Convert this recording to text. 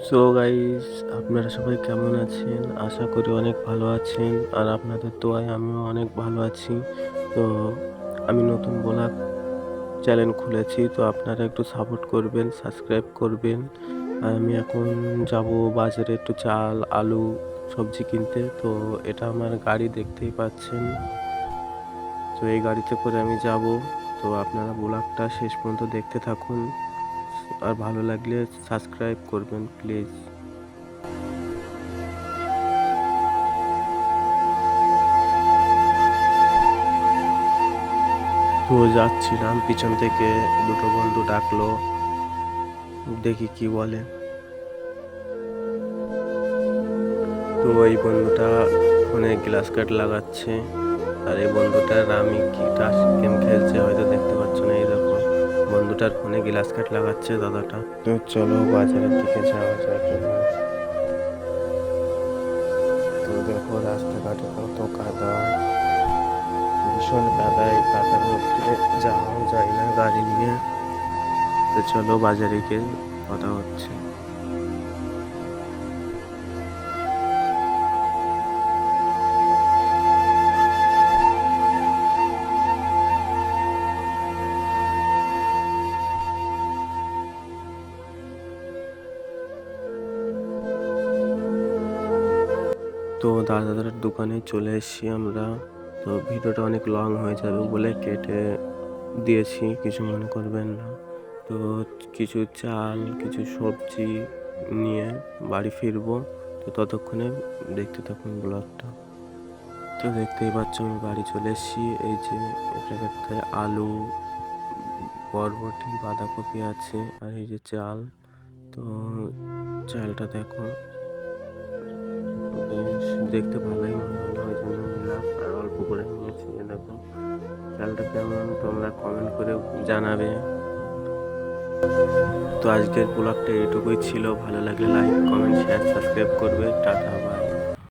So guys, আপনারা সবাই কেমন আছেন? আশা করি অনেক ভালো আছেন। আর আপনাদের দোয়ায় আমিও অনেক ভালো আছি। তো আমি নতুন ব্লগ চ্যানেল খুলেছি, তো আপনারা একটু সাপোর্ট করবেন, সাবস্ক্রাইব করবেন। আর আমি এখন যাব বাজারে একটু চাল, আলু, সবজি কিনতে। তো এটা আমার গাড়ি, দেখতেই পাচ্ছেন। তো এই গাড়িতে করে আমি যাব। তো আপনারা ব্লগটা শেষ পর্যন্ত দেখতে থাকুন। আর ভালো লাগলে সাবস্ক্রাইব করবেন প্লিজ। তো যাচ্ছিলাম, পিছন থেকে দুটো বন্ধু ডাকলো, দেখি কি বলে। তো এই বন্ধুটা ফোনে গ্লাস কার্ড লাগাচ্ছে, আর এই বন্ধুটার আমি কি টাস গেম খেলছে হয়তো দেখতে পাচ্ছ না। এই দেখো, বন্ধুটার ফোনে গ্লাস কার্ড লাগাচ্ছে দাদাটা। তো চলো বাজারের দিকে যাওয়া যাক এবার। তো দেখো রাস্তাঘাটে কত কাদা, ভীষণ কাদা। এই কাদার মধ্যে যাওয়াও যায় না গাড়ি নিয়ে। তো চলো বাজারে গিয়ে কথা হচ্ছে। তো দাদার দোকানে চলে এসেছি আমরা। তো ভিডিওটা অনেক লং হয়ে যাবে বলে কেটে দিয়েছি, কিছু মনে করবেন না। তো কিছু চাল, কিছু সবজি নিয়ে বাড়ি ফিরবো। তো ততক্ষণে দেখতে থাকুন ব্লগটা। তো দেখতেই পাচ্ছ আমি বাড়ি চলে এসেছি। এই যে এটাতে আলু, বরবটি, বাঁধাকপি আছে, আর এই যে চাল। তো চালটা দেখো, বেশ দেখতে ভালোই মনে হলো, ওই জন্য নিলাম। আর অল্প করে নিয়েছি। দেখো চালটা কেমন, তোমরা কমেন্ট করে জানাবে। তো আজকের ব্লগটা এইটুকুই ছিল। ভালো লাগলে লাইক, কমেন্ট, শেয়ার, সাবস্ক্রাইব করবে। টাটা।